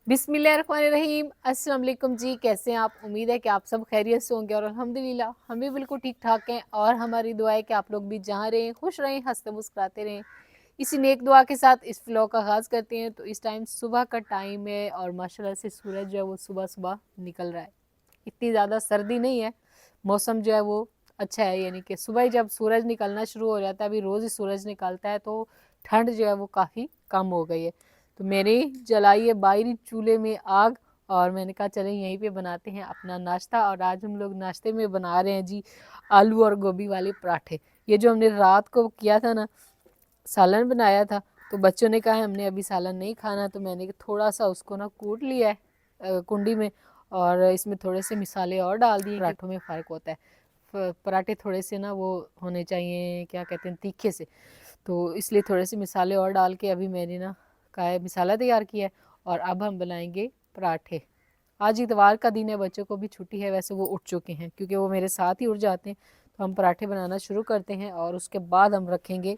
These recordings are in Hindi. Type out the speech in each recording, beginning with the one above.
बिस्मिल्लाहिर्रहमानिर्रहीम। अस्सलाम वालेकुम जी, कैसे हैं आप? उम्मीद है कि आप सब खैरियत से होंगे और अल्हम्दुलिल्लाह हम भी बिल्कुल ठीक ठाक हैं। और हमारी दुआ है कि आप लोग भी जहाँ रहें खुश रहें, हंसते मुस्कुराते रहें। इसी नेक दुआ के साथ इस व्लॉग का आगाज़ करते हैं। तो इस टाइम सुबह का टाइम है और माशाल्लाह से सूरज जो है वो सुबह सुबह निकल रहा है। इतनी ज़्यादा सर्दी नहीं है, मौसम जो है वो अच्छा है। यानी कि सुबह ही जब सूरज निकलना शुरू हो जाता है, अभी रोज़ ही सूरज निकलता है, तो ठंड जो है वो काफ़ी कम हो गई है। तो मैंने जलाई है बाहरी चूल्हे में आग और मैंने कहा चलें यहीं पे बनाते हैं अपना नाश्ता। और आज हम लोग नाश्ते में बना रहे हैं जी आलू और गोभी वाले पराठे। ये जो हमने रात को किया था ना, सालन बनाया था, तो बच्चों ने कहा हमने अभी सालन नहीं खाना, तो मैंने थोड़ा सा उसको ना कूट लिया है कुंडी में, और इसमें थोड़े से मिसाले और डाल दिए। पराठों में फ़र्क होता है, पराठे थोड़े से ना वो होने चाहिए, क्या कहते हैं, तीखे से। तो इसलिए थोड़े से मिसाले और डाल के अभी मैंने ना का है मिसाला तैयार किया है। और अब हम बनाएंगे पराठे। आज इतवार का दिन है, बच्चों को भी छुट्टी है, वैसे वो उठ चुके हैं क्योंकि वो मेरे साथ ही उठ जाते हैं। तो हम पराठे बनाना शुरू करते हैं और उसके बाद हम रखेंगे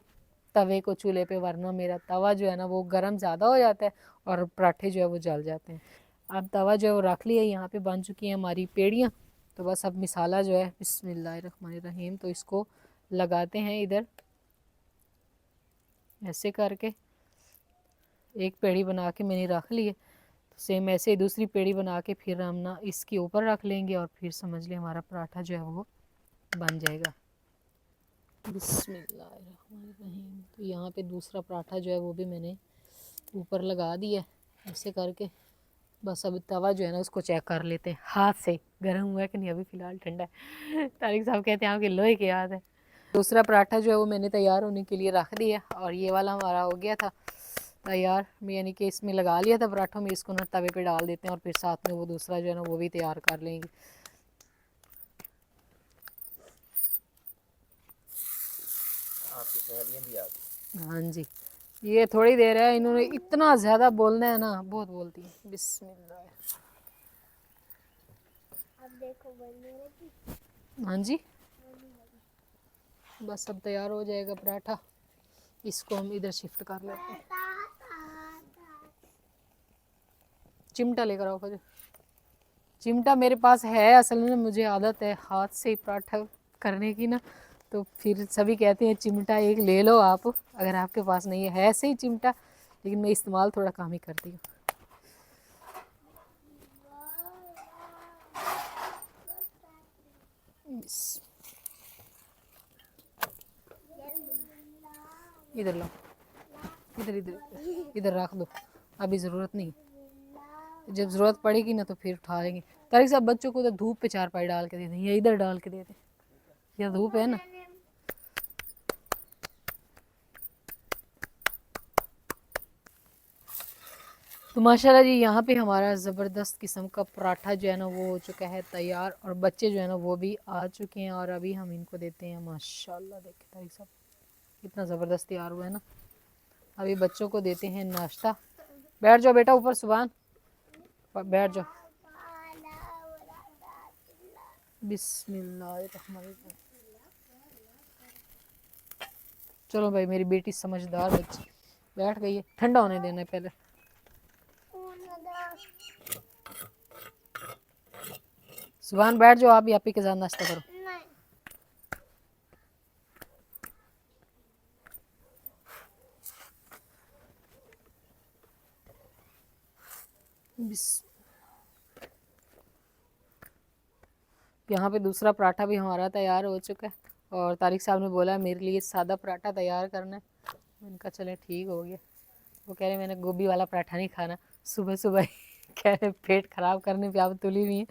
तवे को चूल्हे पे, वरना मेरा तवा जो है ना वो गर्म ज़्यादा हो जाता है और पराठे जो है वो जल जाते हैं। अब तवा जो है वो रख लिया, यहाँ पे बन चुकी हैं हमारी पेड़ियाँ। तो बस अब मिसाला जो है बिस्मिल्लाहिर्रहमानिर्रहीम, तो इसको लगाते हैं इधर ऐसे करके। एक पेड़ी बना के मैंने रख ली है, तो सेम ऐसे ही दूसरी पेड़ी बना के फिर हम ना इसके ऊपर रख लेंगे और फिर समझ लें हमारा पराठा जो है वो बन जाएगा। बिस्मिल्लाहिर्रहमानिर्रहीम। तो यहाँ पे दूसरा पराठा जो है वो भी मैंने ऊपर लगा दिया ऐसे करके। बस अब तवा जो है ना उसको चेक कर लेते हैं हाथ से, गर्म हुआ है कि नहीं। अभी फ़िलहाल ठंडा है। तारिक साहब कहते हैं आपके लोहे के हाथ है। दूसरा पराठा जो है वो मैंने तैयार होने के लिए रख दिया और ये वाला हमारा हो गया था तैयार। यानी कि इसमें लगा लिया था पराठों में, इसको ना तवे पे डाल देते हैं और फिर साथ में वो दूसरा जो है ना वो भी तैयार कर लेंगे। आपकी सहेलियां भी आ गई। हाँ जी, ये थोड़ी देर है, इन्होंने इतना ज़्यादा बोलना है ना, बहुत बोलती है। बिस्मिल्लाह। अब देखो बनने लगी। हाँ जी, बस अब तैयार हो जाएगा पराठा। इसको हम इधर शिफ्ट कर लेते हैं। चिमटा लेकर आओ फिर। चिमटा मेरे पास है, असल में मुझे आदत है हाथ से पराठा करने की ना, तो फिर सभी कहते हैं चिमटा एक ले लो आप, अगर आपके पास नहीं है ऐसे ही चिमटा, लेकिन मैं इस्तेमाल थोड़ा कम ही करती हूँ। इधर लो, इधर इधर इधर रख दो, अभी ज़रूरत नहीं, जब ज़रूरत पड़ेगी ना तो फिर उठा लेंगे। तारिक साहब बच्चों को तो धूप पे चारपाई डाल के दे दें, या इधर डाल के दे दें, या धूप है ना। तो माशाल्लाह जी यहाँ पे हमारा ज़बरदस्त किस्म का पराठा जो है ना वो हो चुका है तैयार, और बच्चे जो है ना वो भी आ चुके हैं और अभी हम इनको देते हैं। माशाल्लाह देखिए तारिक साहब कितना ज़बरदस्त तैयार हुआ है ना। अभी बच्चों को देते हैं नाश्ता। बैठ जाओ बेटा ऊपर, सुभान बैठ जाओ। बिस्मिल्लाहिर्रहमानिर्रहीम। चलो भाई, मेरी बेटी समझदार बच्ची बैठ गई है, ठंडा होने देना है पहले। सुभान बैठ जाओ, आप भी आपी के साथ नाश्ता करो। यहाँ पे दूसरा पराठा भी हमारा तैयार हो चुका है और तारिक साहब ने बोला मेरे लिए सादा पराठा तैयार करना है। उनका चले ठीक हो गया। वो कह रहे मैंने गोभी वाला पराठा नहीं खाना, सुबह सुबह ही कह रहे पेट ख़राब करने पे आप तुली हुई हैं।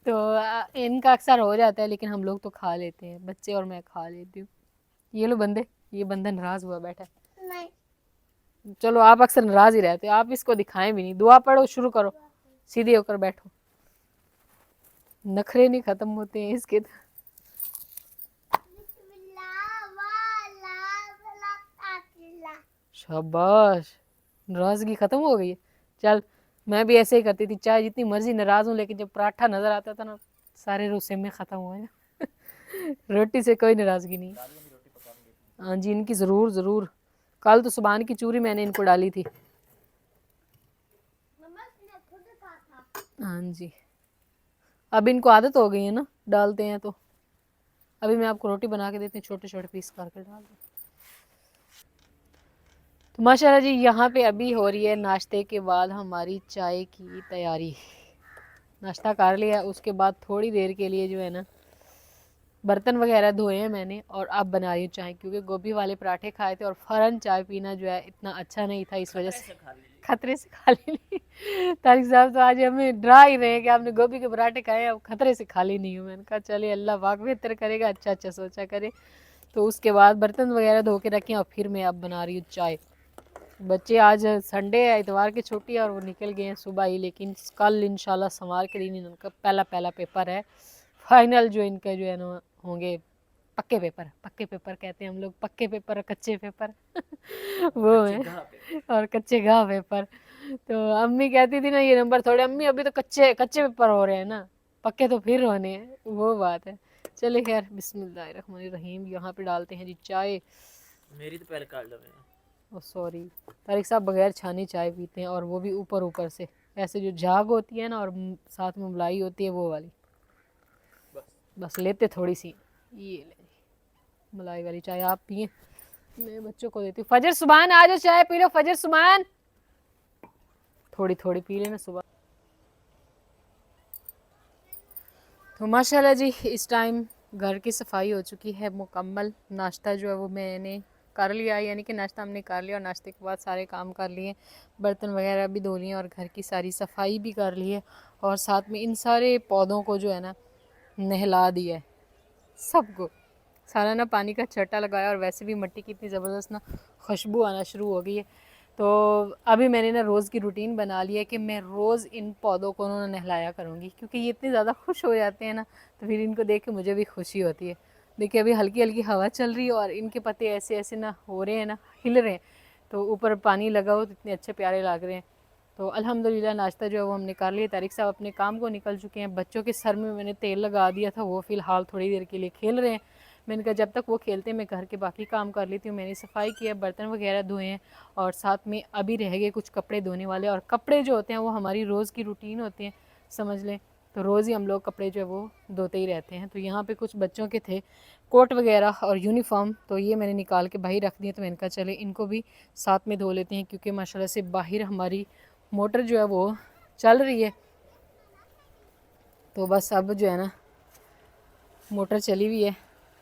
तो इनका अक्सर हो जाता है, लेकिन हम लोग तो खा लेते हैं, बच्चे और मैं खा लेती हूँ। ये लो बंदे, ये बंदा नाराज़ हुआ बैठा है। चलो आप अक्सर नाराज़ ही रहते हो, आप इसको दिखाएं भी नहीं। दुआ पढ़ो, शुरू करो, सीधे होकर बैठो। नखरे नहीं ख़त्म होते हैं इसके तो। शाबाश, नाराज़गी ख़त्म हो गई है। चल, मैं भी ऐसे ही करती थी, चाहे जितनी मर्जी नाराज़ हूँ, लेकिन जब पराठा नज़र आता था ना सारे रुस्से में ख़त्म हो गए। रोटी से कोई नाराज़गी नहीं। हाँ जी, इनकी ज़रूर ज़रूर। कल तो सुबह की चूरी मैंने इनको डाली थी। हाँ जी, अब इनको आदत हो गई है ना, डालते हैं तो। अभी मैं आपको रोटी बना के देती हूँ, छोटे छोटे पीस करके डाल दूँ। तो माशाल्लाह जी, यहाँ पे अभी हो रही है नाश्ते के बाद हमारी चाय की तैयारी। नाश्ता कर लिया, उसके बाद थोड़ी देर के लिए जो है ना बर्तन वगैरह धोए हैं मैंने, और अब बना रही हूँ चाय, क्योंकि गोभी वाले पराठे खाए थे और फ़ौरन चाय पीना जो है इतना अच्छा नहीं था, इस वजह से खतरे से खा ली। तारिक साहब तो आज हमें डरा ही रहे हैं कि आपने गोभी के पराठे खाए, अब खतरे से खा ली नहीं हूँ। मैंने कहा चलिए अल्लाह पाक बेहतर करेगा, अच्छा अच्छा सोचा करे। तो उसके बाद बर्तन वगैरह धो के रखे और फिर मैं अब बना रही हूँ चाय। बच्चे आज संडे है, इतवार की छुट्टी है और वो निकल गए हैं सुबह ही, लेकिन कल इंशाल्लाह सोमवार के दिन इनका पहला पहला पेपर है, फाइनल जो इनका जो है ना होंगे पक्के पेपर। पक्के पेपर कहते हैं हम लोग, पक्के पेपर और कच्चे पेपर वो है, और कच्चे घाव पेपर। तो अम्मी कहती थी ना ये नंबर थोड़े, अम्मी अभी तो कच्चे कच्चे पेपर हो रहे हैं ना, पक्के तो फिर होने हैं, वो बात है। चले खैर, बिस्मिल्लाहिर्रहमानिर्रहीम। यहाँ पे डालते हैं जी चाय। मेरी तो पहले काट दो। ओ सॉरी, तारिक साहब बगैर छानी चाय पीते हैं, और वो भी ऊपर ऊपर से, ऐसे जो झाग होती है ना और साथ में मलाई होती है वो वाली। बस लेते थोड़ी सी, ये ले जी मलाई वाली चाय, आप पिए, मैं बच्चों को देती हूँ। फजर सुबहान आ जाओ, चाय पी लो फजर सुबहान, थोड़ी थोड़ी पी लेना सुबह। तो माशाल्लाह जी, इस टाइम घर की सफाई हो चुकी है मुकम्मल। नाश्ता जो है वो मैंने कर लिया, यानी कि नाश्ता हमने कर लिया और नाश्ते के बाद सारे काम कर लिए, बर्तन वगैरह भी धो लिए और घर की सारी सफाई भी कर ली है, और साथ में इन सारे पौधों को जो है ना नहला दिया है सबको। सारा ना पानी का छट्टा लगाया, और वैसे भी मिट्टी की इतनी ज़बरदस्त ना खुशबू आना शुरू हो गई है। तो अभी मैंने ना रोज़ की रूटीन बना ली है कि मैं रोज़ इन पौधों को ना नहलाया करूँगी, क्योंकि ये इतने ज़्यादा खुश हो जाते हैं ना, तो फिर इनको देख के मुझे भी खुशी होती है। देखिए अभी हल्की हल्की हवा चल रही है और इनके पत्ते ऐसे ऐसे ना हो रहे हैं ना, हिल रहे हैं, तो ऊपर पानी लगा हो तो इतने अच्छे प्यारे लग रहे हैं। तो अल्हम्दुलिल्लाह नाश्ता जो है वो हमने कर लिया। तारिक साहब अपने काम को निकल चुके हैं, बच्चों के सर में मैंने तेल लगा दिया था, वो फ़िलहाल थोड़ी देर के लिए खेल रहे हैं। मैंने कहा जब तक वो खेलते हैं मैं घर के बाकी काम कर लेती हूँ। मैंने सफाई किया, बर्तन वगैरह धोए हैं, और साथ में अभी रह गए कुछ कपड़े धोने वाले, और कपड़े जो होते हैं वो हमारी रोज़ की रूटीन होती है, समझ लें। तो रोज़ ही हम लोग कपड़े जो है वो धोते ही रहते हैं। तो यहाँ पे कुछ बच्चों के थे कोट वगैरह और यूनिफॉर्म, तो ये मैंने निकाल के बाहर रख दिए। तो मैंने कहा चले इनको भी साथ में धो लेते हैं, क्योंकि माशाल्लाह से बाहर हमारी मोटर जो है वो चल रही है। तो बस अब जो है ना मोटर चली हुई है,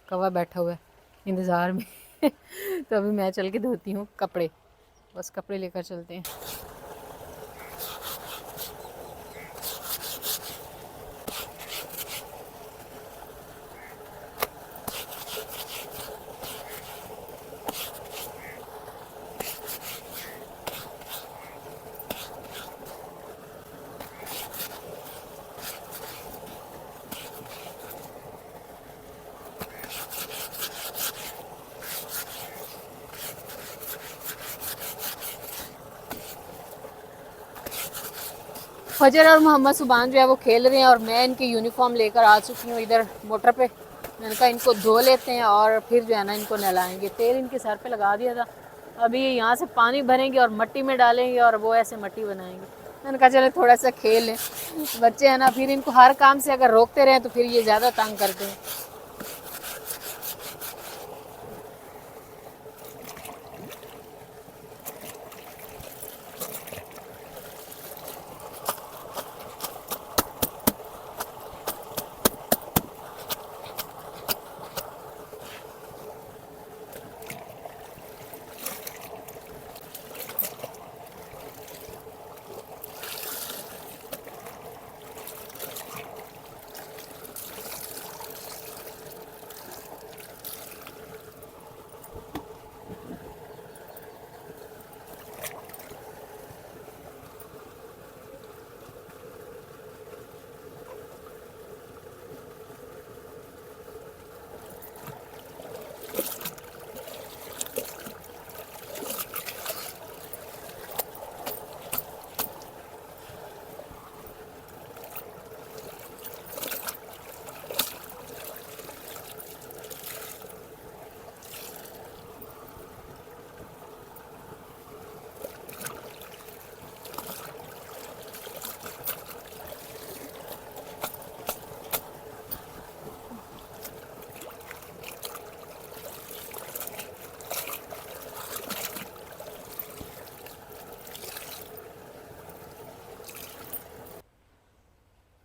कौवा बैठा हुआ है इंतज़ार में तो अभी मैं चल के धोती हूँ कपड़े, बस कपड़े लेकर चलते हैं। फजर और मोहम्मद सुबान जो है वो खेल रहे हैं, और मैं इनकी यूनिफॉर्म लेकर आ चुकी हूँ इधर मोटर पे। मैंने कहा इनको धो लेते हैं और फिर जो है ना इनको नहलाएंगे। तेल इनके सर पे लगा दिया था, अभी यहाँ से पानी भरेंगे और मट्टी में डालेंगे और वो ऐसे मट्टी बनाएंगे। मैंने कहा चले थोड़ा सा खेल लें, बच्चे हैं ना, फिर इनको हर काम से अगर रोकते रहें तो फिर ये ज़्यादा तंग करते हैं।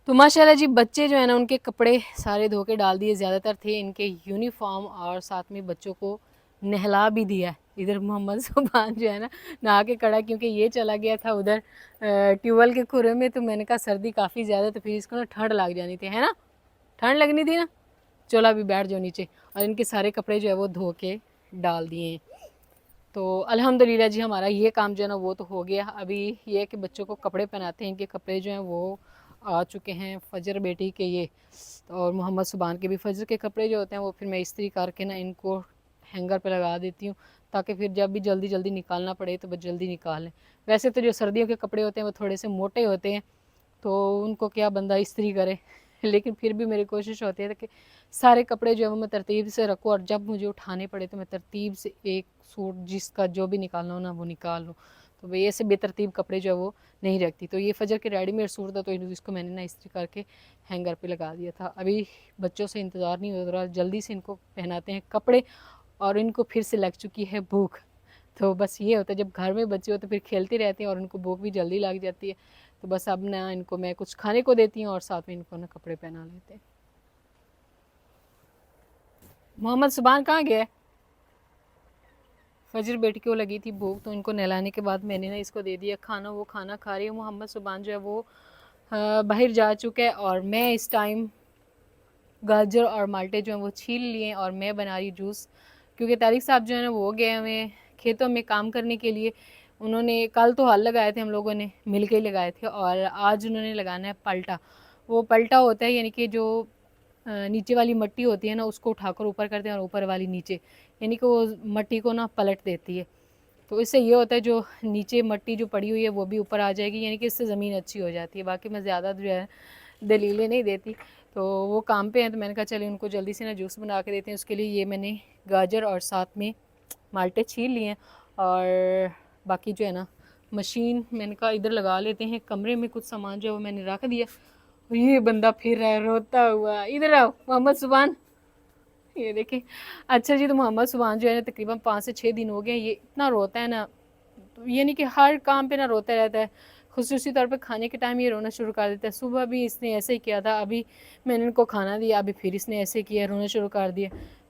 तो माशाल्लाह जी बच्चे जो है ना उनके कपड़े सारे धो के डाल दिए, ज़्यादातर थे इनके यूनिफॉर्म, और साथ में बच्चों को नहला भी दिया। इधर मोहम्मद सुभान जो है ना नहा के खड़ा, क्योंकि ये चला गया था उधर ट्यूबवेल के खुरे में, तो मैंने कहा सर्दी काफ़ी ज़्यादा, तो फिर इसको ना ठंड लग जानी थी, है ना, ठंड लगनी थी ना, चलो अभी बैठ जाओ नीचे। और इनके सारे कपड़े जो है वो धो के डाल दिए हैं। तो अल्हम्दुलिल्लाह जी हमारा ये काम जो है ना वो तो हो गया। अभी ये है कि बच्चों को कपड़े पहनाते हैं, इनके कपड़े जो हैं वो आ चुके हैं, फ़जर बेटी के ये और मोहम्मद सुबान के भी फ़जर के कपड़े जो होते हैं वो फिर मैं इस्त्री करके ना इनको हैंगर पे लगा देती हूँ, ताकि फिर जब भी जल्दी जल्दी निकालना पड़े तो बस जल्दी निकाल लें। वैसे तो जो सर्दियों के कपड़े होते हैं वो थोड़े से मोटे होते हैं, तो उनको क्या बंदा इस्त्री करे लेकिन फिर भी मेरी कोशिश होती है कि सारे कपड़े जो है वो मैं तरतीब से रखूँ, और जब मुझे उठाने पड़े तो मैं तरतीब से एक सूट जिसका जो भी निकालना हो ना वो निकाल लूँ। तो भाई ऐसे बेतरतीब कपड़े जो है वो नहीं रखती। तो ये फजर के रेडीमेड सूट था, तो इसको मैंने ना इस्त्री करके हैंगर पे लगा दिया था। अभी बच्चों से इंतज़ार नहीं हो रहा, जल्दी से इनको पहनाते हैं कपड़े, और इनको फिर से लग चुकी है भूख। तो बस ये होता है जब घर में बच्चे हो तो फिर खेलते रहते हैं और उनको भूख भी जल्दी लग जाती है। तो बस अब ना इनको मैं कुछ खाने को देती हूँ और साथ में इनको ना कपड़े पहना लेते हैं। मोहम्मद सुबान कहाँ गया है? फजर बेटी को लगी थी भूख, तो इनको नहलाने के बाद मैंने ना इसको दे दिया खाना। वो खाना खा रही है। मोहम्मद सुबान जो है वो बाहर जा चुका है, और मैं इस टाइम गाजर और माल्टे जो हैं वो छील लिए और मैं बना रही जूस। क्योंकि तारिक साहब जो है ना वो गए हुए खेतों में काम करने के लिए। उन्होंने कल तो हल लगाए थे, हम लोगों ने मिल के ही लगाए थे, और आज उन्होंने लगाना है पलटा। वो पलटा होता है यानी कि जो नीचे वाली मिट्टी होती है ना उसको उठाकर ऊपर करते हैं और ऊपर वाली नीचे, यानी कि वो मिट्टी को ना पलट देती है। तो इससे ये होता है जो नीचे मिट्टी जो पड़ी हुई है वो भी ऊपर आ जाएगी, यानी कि इससे ज़मीन अच्छी हो जाती है। बाकी मैं ज़्यादा जो है दलीलें नहीं देती। तो वो काम पे हैं, तो मैंने कहा चलिए उनको जल्दी से ना जूस बना के देते हैं। उसके लिए ये मैंने गाजर और साथ में माल्टे छील लिए हैं, और बाकी जो है ना मशीन मैंने कहा इधर लगा लेते हैं। कमरे में कुछ सामान जो है वो मैंने रख दिया। और ये बंदा फिर रहा है रोता हुआ, इधर आओ मोहम्मद सुबान, ये देखें। अच्छा जी, तो मोहम्मद सुबान जो है ना तकरीबन 5 से 6 दिन हो गए, ये इतना रोता है ना, तो यानी कि हर काम पे ना रोता रहता है। खुसूसी तौर पे खाने के टाइम ये रोना शुरू कर देता है। सुबह भी इसने ऐसे ही किया था, अभी मैंने इनको खाना दिया, अभी फिर इसने ऐसे किया, रोना शुरू कर दिया।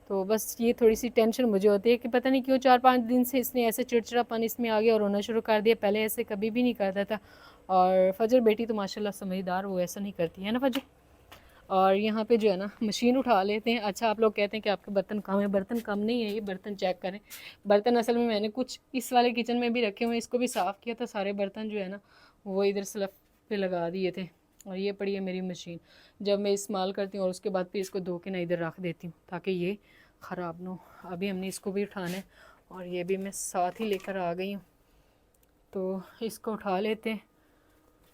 तो बस ये थोड़ी सी टेंशन मुझे होती है कि पता नहीं क्यों 4-5 दिन से इसने ऐसे चिड़चिड़ापन इसमें आ गया और रोना शुरू कर दिया। पहले ऐसे कभी भी नहीं करता था। और फजर बेटी तो माशाल्लाह समझदार, वो ऐसा नहीं करती है ना फजर। और यहाँ पे जो है ना मशीन उठा लेते हैं। अच्छा, आप लोग कहते हैं कि आपके बर्तन कम है, बर्तन कम नहीं है, ये बर्तन चेक करें। बर्तन असल में मैंने कुछ इस वाले किचन में भी रखे हुए हैं, इसको भी साफ़ किया था। सारे बर्तन जो है ना वो इधर स्लफ पे लगा दिए थे। और ये पड़ी है मेरी मशीन, जब मैं इस्तेमाल करती हूँ और उसके बाद फिर इसको धो के ना इधर रख देती हूँ ताकि ये ख़राब ना हो। अभी हमने इसको भी उठाना है और ये भी मैं साथ ही लेकर आ गई हूँ। तो इसको उठा लेते हैं।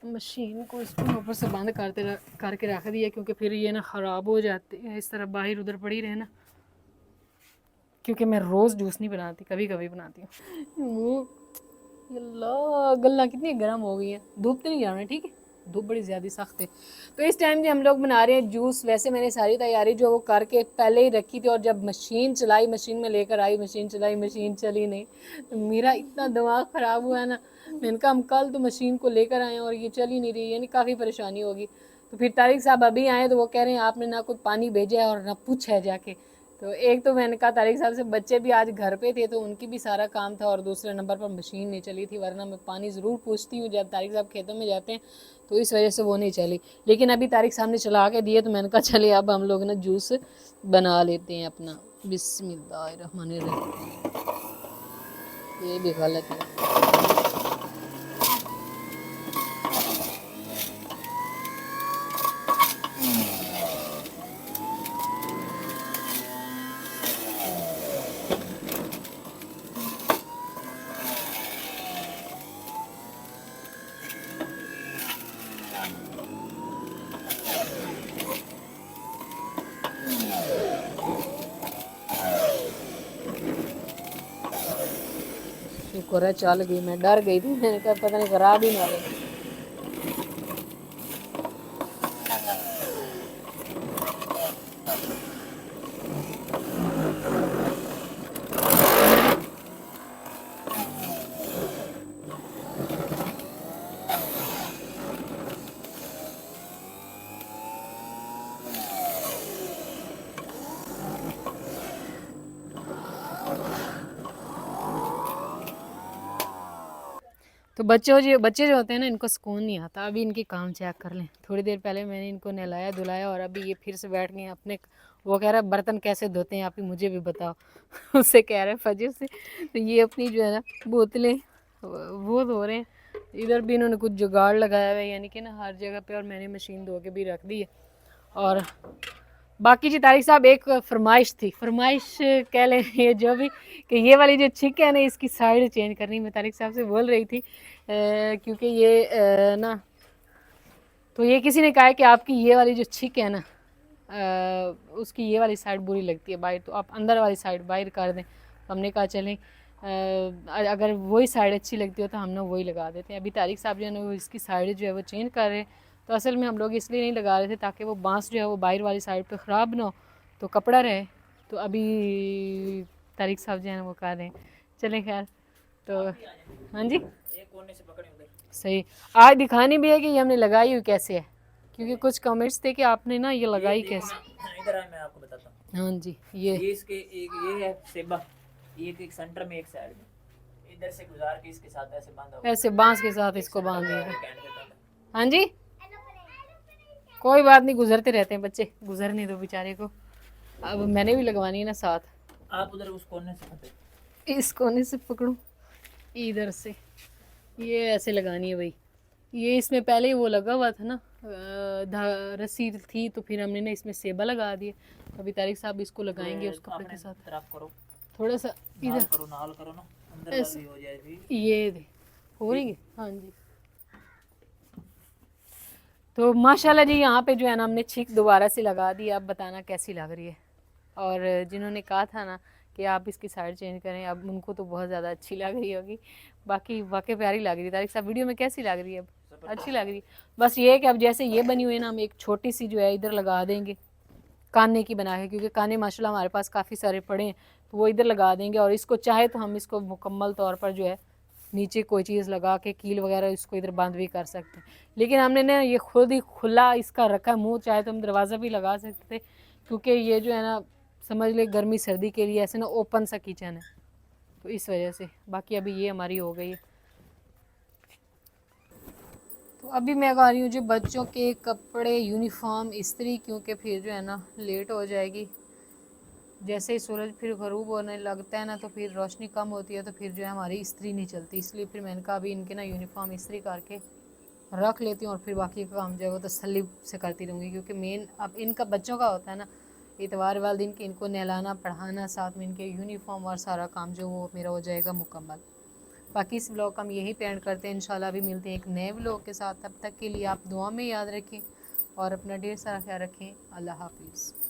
मशीन को इसको ऊपर से बंद करके रख दिया, क्योंकि फिर ये ना ख़राब हो जाती है इस तरह बाहर उधर पड़ी रहे ना। क्योंकि मैं रोज़ जूस नहीं बनाती, कभी कभी बनाती हूँ। अल्लाह, गल्ला कितनी गर्म हो गई है। धूप तो नहीं जाना, ठीक है, धूप बड़ी ज़्यादा सख्त है। तो इस टाइम जो हम लोग बना रहे हैं जूस, वैसे मैंने सारी तैयारी जो वो करके पहले ही रखी थी, और जब मशीन चलाई, मशीन में लेकर आई, मशीन चलाई, मशीन चली नहीं। तो मेरा इतना दिमाग ख़राब हुआ है ना, मैंने कहा हम कल तो मशीन को लेकर आए और ये चल ही नहीं रही, यानी काफ़ी परेशानी होगी। तो फिर तारिक साहब अभी आए तो वो कह रहे हैं आपने ना कोई पानी भेजा है और ना पूछा है जाके। तो एक तो मैंने कहा तारिक साहब से बच्चे भी आज घर पे थे तो उनकी भी सारा काम था, और दूसरे नंबर पर मशीन नहीं चली थी, वरना मैं पानी ज़रूर पूछती हूँ जब तारिक साहब खेतों में जाते हैं, तो इस वजह से वो नहीं चली। लेकिन अभी तारिक साहब ने चला के दिए तो मैंने कहा चलिए अब हम लोग ना जूस बना लेते हैं अपना। बिस्मिल्लाहिर्रहमानिर्रहीम। ये भी गलत है। शुक्र है चल गई, मैं डर गई थी, मैंने कहा पता नहीं खराब ही ना हो। तो बच्चे जो होते हैं ना, इनको सुकून नहीं आता। अभी इनकी काम चेक कर लें। थोड़ी देर पहले मैंने इनको नहलाया धुलाया और अभी ये फिर से बैठ गए अपने। वो कह रहा है बर्तन कैसे धोते हैं आप ही मुझे भी बताओ। उससे कह रहे हैं फजर से। तो ये अपनी जो है ना बोतलें वो धो रहे हैं। इधर भी इन्होंने कुछ जुगाड़ लगाया हुआ है, यानी कि ना हर जगह पे। और मैंने मशीन धो के भी रख दी है। और बाकी जी तारिक साहब एक फरमाइश थी, फरमाइश कह लें ये जो भी, कि ये वाली जो छिक है ना इसकी साइड चेंज करनी। मैं तारिक साहब से बोल रही थी क्योंकि ये ना, तो ये किसी ने कहा है कि आपकी ये वाली जो छिक है ना उसकी ये वाली साइड बुरी लगती है बाहर, तो आप अंदर वाली साइड बाहर कर दें। तो हमने कहा चलें अगर वही साइड अच्छी लगती हो तो हम ना वही लगा देते हैं। अभी तारिक साहब जो है ना वो इसकी साइड जो है वो चेंज कर रहे हैं। तो असल में हम लोग इसलिए नहीं लगा रहे थे ताकि वो बांस जो है वो बाहर वाली साइड पे ख़राब ना हो, तो कपड़ा रहे। तो अभी तारिक साहब जो है ना वो कर रहे हैं। चलें खैर, तो हाँ जी एक कोने से पकड़े उधर। सही। आज दिखानी भी है कि ये हमने लगाई हुई कैसे है, क्योंकि कुछ कमेंट्स थे कि आपने ना ये लगाई कैसे। इधर आए मैं आपको बताता हूँ। हाँ जी ये इसके एक ये है सेबा, एक सेंटर में एक साइड में इधर से गुजार के इसके साथ ऐसे बांधा हुआ ऐसे बांस के साथ इसको बांध है, दिया। एक हैंड पे बांधा। हाँ जी कोई बात नहीं, गुजरते रहते हैं बच्चे, गुजरने दो बेचारे को। अब मैंने भी लगवानी है ना साथ। आप उधर उस कोने से पकड़े। इस कोने से पकड़ूं, इधर से ये ऐसे लगानी है भाई। ये इसमें पहले ही वो लगा हुआ था ना रस्सी थी, तो फिर हमने ना इसमें सेबा लगा दिया। अभी तारिक साहब इसको लगाएंगे उस कपड़े के साथ। तरफ करो, थोड़ा सा नाल इधर करो, नाल करो ना, अंदर ऐसे वाली हो जाएगी। ये दे हो रही है। हाँ जी तो माशाल्लाह जी यहाँ पे जो है ना हमने छिक दोबारा से लगा दी। अब बताना कैसी लग रही है। और जिन्होंने कहा था ना कि आप इसकी साइड चेंज करें, अब उनको तो बहुत ज़्यादा अच्छी लग रही होगी। बाकी वाकई प्यारी लग रही है। तारिक साहब वीडियो में कैसी लग रही है? अब अच्छी लग रही है। बस ये है कि अब जैसे ये बनी हुई है ना, हम एक छोटी सी जो है इधर लगा देंगे काने की बना के, क्योंकि काने माशाल्लाह हमारे पास काफ़ी सारे पड़े हैं, तो वो इधर लगा देंगे। और इसको चाहे तो हम इसको मुकम्मल तौर पर जो है नीचे कोई चीज़ लगा के कील वगैरह इसको इधर बंद भी कर सकते हैं। लेकिन हमने ना ये खुद ही खुला इसका रखा मुंह, चाहे तो हम दरवाज़ा भी लगा सकते थे, क्योंकि ये जो है ना समझ ले गर्मी सर्दी के लिए ऐसे ना ओपन सा किचन है, तो इस वजह से। बाकी अभी ये हमारी हो गई है। तो अभी मैं आ रही हूँ जो बच्चों के कपड़े यूनिफॉर्म इस्त्री, क्योंकि फिर जो है ना लेट हो जाएगी। जैसे ही सूरज फिर गरूब होने लगता है ना, तो फिर रोशनी कम होती है, तो फिर जो है हमारी इस्त्री नहीं चलती। इसलिए फिर मैंने कहा अभी इनके ना यूनिफॉर्म इस्त्री करके रख लेती हूँ, और फिर बाकी का काम जो है वो तसल्ली से करती रहूँगी। क्योंकि मेन अब इनका बच्चों का होता है ना इतवार वाले दिन के इनको नहलाना पढ़ाना, साथ में इनके यूनिफॉर्म और सारा काम जो वो मेरा हो जाएगा मुकम्मल। बाकी इस ब्लॉग का हम यहीं पे एंड करते हैं। इंशाल्लाह अभी मिलते हैं एक नए ब्लॉग के साथ। तब तक के लिए आप दुआ में याद रखें और अपना ढेर सारा ख्याल रखें। अल्लाह हाफिज़।